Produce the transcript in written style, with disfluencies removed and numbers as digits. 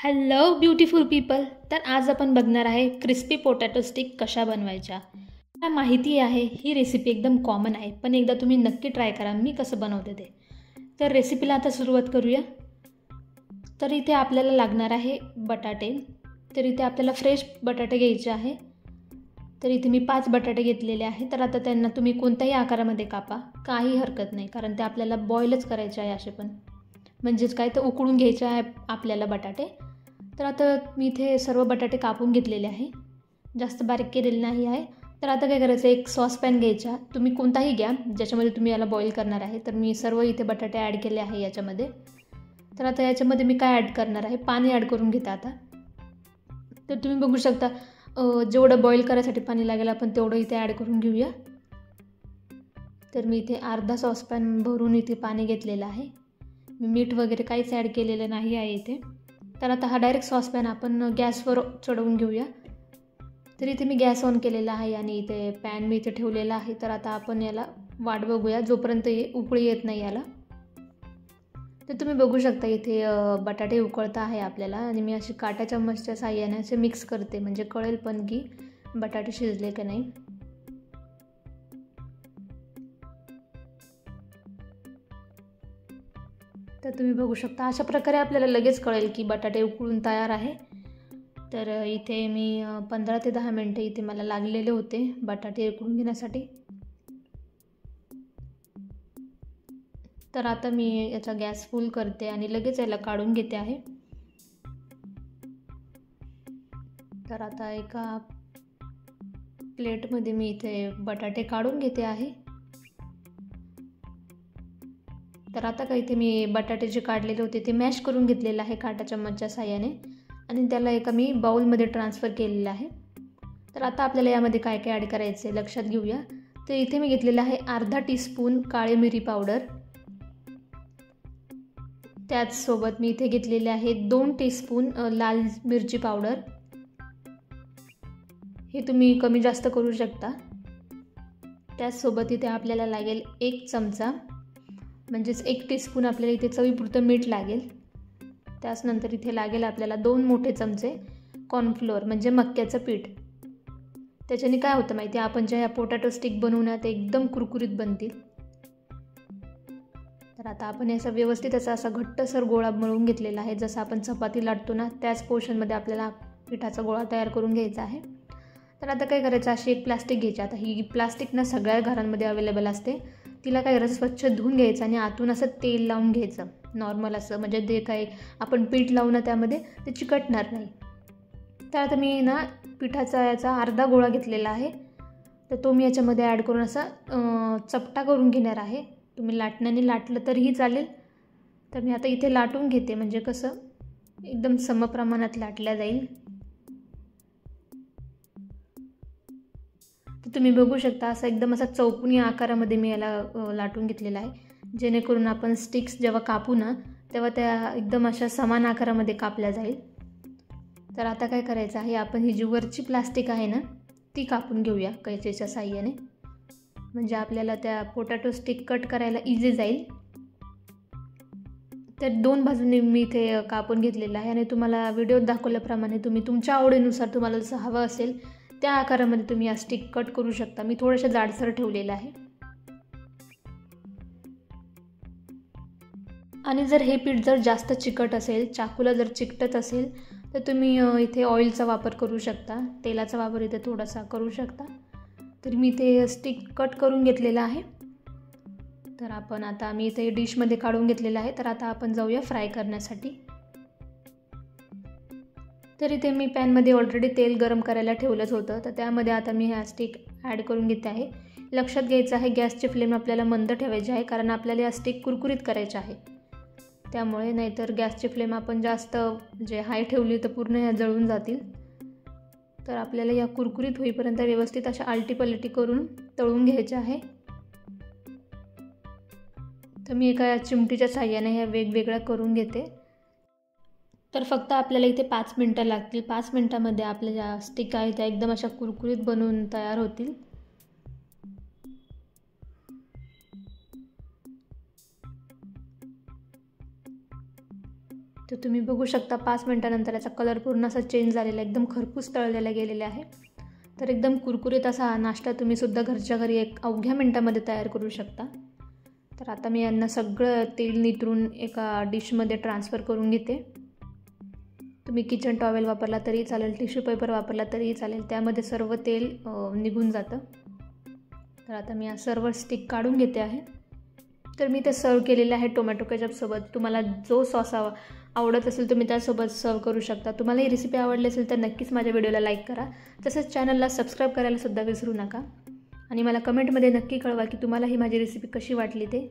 Hello beautiful people. तर आज आपण बघणार आहे क्रिस्पी पोटॅटो स्टिक कशा बनवायच्या. मला माहिती आहे ही रेसिपी एकदम कॉमन आहे, पण एकदा तुम्ही नक्की ट्राय करा मी कसं बनवते ते. तर रेसिपीला आता सुरुवात करूया. तर इथे आपल्याला लागणार आहे बटाटे. तर इथे आपल्याला फ्रेश बटाटे घ्यायचे आहे. तर इथे मी 5 बटाटे घेतलेले आहे. तर आता त्यांना तुम्ही कोणत्याही आकारामध्ये कापा, काही हरकत नाही, कारण ते आपल्याला बॉईलच करायचे आहे असे पण, म्हणजेच काय तर उकळून घ्यायचे आहे आपल्याला बटाटे. तर आता मी इथे सर्व बटाटे कापून घेतलेले आहे, जास्त बारीक केलेले नाही आहे. तर आता काय करायचं, एक सॉसपॅन घ्यायचा, तुम्ही कोणताही घ्या ज्याच्यामध्ये तुम्ही याला बॉईल करणार आहे. तर मी सर्व इथे बटाटे ॲड केले आहे याच्यामध्ये. तर आता याच्यामध्ये मी काय ॲड करणार आहे, पाणी ॲड करून घेते आता. तर तुम्ही बघू शकता जेवढं बॉईल करायसाठी पाणी लागेल आपण तेवढं इथे ॲड करून घेऊया. तर मी इथे अर्धा सॉसपॅन भरून इथे पाणी घेतलेलं आहे. मी मीठ वगैरे काहीच ॲड केलेलं नाही आहे इथे. तर आता हा डायरेक्ट सॉसपॅन आपण गॅसवर चढवून घेऊया. तर इथे मी गॅस ऑन केलेला आहे आणि इथे पॅन मी इथे ठेवलेला आहे. तर आता आपण याला वाट बघूया जोपर्यंत उकळी येत नाही याला. तर तुम्ही बघू शकता इथे बटाटे उकळता आहे आपल्याला, आणि मी अशी काटा चम्मचच्या साहाय्याने असे मिक्स करते, म्हणजे कळेल पण की बटाटे शिजले की नाही. तर तुम्ही बघू शकता अशा प्रकारे आपल्याला लगेच कळेल की बटाटे उकळून तयार आहे. तर इथे मी 15 ते 10 मिनटं इथे मला लागलेले होते बटाटे उकळून घेण्यासाठी. तर आता मी याचा गॅस फुल करते आणि लगेच याला काढून घेते आहे. तर आता एका प्लेटमध्ये मी इथे बटाटे काढून घेते आहे. तर आता काय इथे मी बटाटे जे काढलेले होते ते मॅश करून घेतलेलं आहे काटा चम्मचच्या साहाय्याने, आणि त्याला एका मी बाउलमध्ये ट्रान्सफर केलेलं आहे. तर आता आपल्याला यामध्ये काय काय ॲड करायचं आहे लक्षात घेऊया. तर इथे मी घेतलेलं आहे अर्धा टीस्पून काळी मिरी पावडर. त्याचसोबत मी इथे घेतलेले आहे 2 टीस्पून लाल मिरची पावडर. हे तुम्ही कमी जास्त करू शकता. त्याचसोबत इथे आपल्याला लागेल 1 चमचा, म्हणजेच 1 टीस्पून आपल्याला इथे चवीपुरतं मीठ लागेल. त्याचनंतर इथे लागेल आपल्याला 2 मोठे चमचे कॉर्नफ्लोअर, म्हणजे मक्याचं पीठ. त्याच्याने काय होतं माहिती आहे, आपण ज्या ह्या पोटॅटो स्टिक बनवण्यात एकदम कुरकुरीत बनतील. तर आता आपण याचा व्यवस्थित असा घट्टसर गोळा मळून घेतलेला आहे. जसं आपण चपाती लाटतो ना त्याच पोर्शनमध्ये आपल्याला पिठाचा गोळा तयार करून घ्यायचा आहे. तर आता काय करायचं, अशी एक प्लास्टिक घ्यायची. आता ही प्लास्टिक ना सगळ्या घरांमध्ये अवेलेबल असते. तिला काय करायचं, स्वच्छ धुवून घ्यायचं आणि आतून असं तेल लावून घ्यायचं नॉर्मल असं, म्हणजे ते काय आपण पीठ लावू ना त्यामध्ये ते चिकटणार नाही. तर आता मी ना पिठाचा याचा अर्धा गोळा घेतलेला आहे. तर तो मी याच्यामध्ये ॲड करून असा चपटा करून घेणार आहे. तुम्ही लाटण्याने लाटलं तरीही चालेल. तर मी आता इथे लाटून घेते, म्हणजे कसं एकदम समप्रमाणात लाटल्या जाईल. तर तुम्ही बघू शकता असं एकदम असा चौकोनी आकारामध्ये मी याला लाटून घेतलेला आहे, जेणेकरून आपण स्टिक्स जेव्हा कापू ना तेव्हा त्या एकदम अशा समान आकारामध्ये कापल्या जाईल. तर आता काय करायचं आहे, आपण ही जी वरची प्लास्टिक आहे ना ती कापून घेऊया कैचीच्या साहाय्याने, म्हणजे आपल्याला त्या पोटॅटो स्टिक कट करायला इझी जाईल. तर 2 बाजूंनी मी इथे कापून घेतलेलं आहे, आणि तुम्हाला व्हिडिओत दाखवल्याप्रमाणे तुम्ही तुमच्या आवडीनुसार तुम्हाला जसं हवं असेल त्या आकारामध्ये तुम्ही या स्टिक कट करू शकता. मी थोडंसं जाडसर ठेवलेलं आहे. आणि जर हे पीठ जर जास्त चिकट असेल, चाकूला जर चिकटत असेल, तर तुम्ही इथे ऑइलचा वापर करू शकता, तेलाचा वापर इथे थोडासा करू शकता. तर मी इथे स्टिक कट करून घेतलेला आहे. तर आपण आता मी इथे डिशमध्ये काढून घेतलेलं आहे. तर आता आपण जाऊया फ्राय करण्यासाठी. तर इथे मी पॅनमध्ये ऑलरेडी तेल गरम करायला ठेवलंच होतं. तर त्यामध्ये आता मी ह्या स्टिक ॲड करून घेते आहे. लक्षात घ्यायचं आहे गॅसची फ्लेम आपल्याला मंद ठेवायची आहे, कारण आपल्याला या स्टिक कुरकुरीत करायच्या आहे. त्यामुळे नाहीतर गॅसची फ्लेम आपण जास्त म्हणजे हाय ठेवली तर पूर्ण ह्या जळून जातील. तर आपल्याला या कुरकुरीत होईपर्यंत व्यवस्थित अशा आलटीपलटी करून तळून घ्यायच्या आहे. तर मी एका चिमटीच्या साहाय्याने ह्या वेगवेगळ्या करून घेते. तर फक्त आपल्याला इथे 5 मिनटं लागतील. 5 मिनटामध्ये आपल्या ज्या स्टिक आहेत त्या एकदम अशा कुरकुरीत बनवून तयार होतील. तर तुम्ही बघू शकता 5 मिनटानंतर याचा कलर पूर्ण असा चेंज झालेला, एकदम खरपूस तळलेला गेलेला आहे. तर एकदम कुरकुरीत असा हा नाश्ता तुम्हीसुद्धा घरच्या घरी अवघ्या मिनटामध्ये तयार करू शकता. तर आता मी यांना सगळं तेल नितरून एका डिशमध्ये ट्रान्सफर करून घेते. तुम्ही किचन टॉवेल वापरला तरी चालेल, टिश्यू पेपर वापरला तरीही चालेल, त्यामध्ये सर्व तेल निघून जातं. तर आता मी सर्व स्टिक काढून घेते आहे. तर मी ते सर्व केलेलं आहे टोमॅटो केचपसोबत. तुम्हाला जो सॉस आवडत असेल तुम्ही त्यासोबत सर्व करू शकता. तुम्हाला ही रेसिपी आवडली असेल तर नक्कीच माझ्या व्हिडिओला लाईक करा. तसंच चॅनलला सबस्क्राईब करायला सुद्धा विसरू नका. आणि मला कमेंटमध्ये नक्की कळवा की तुम्हाला ही माझी रेसिपी कशी वाटली ते.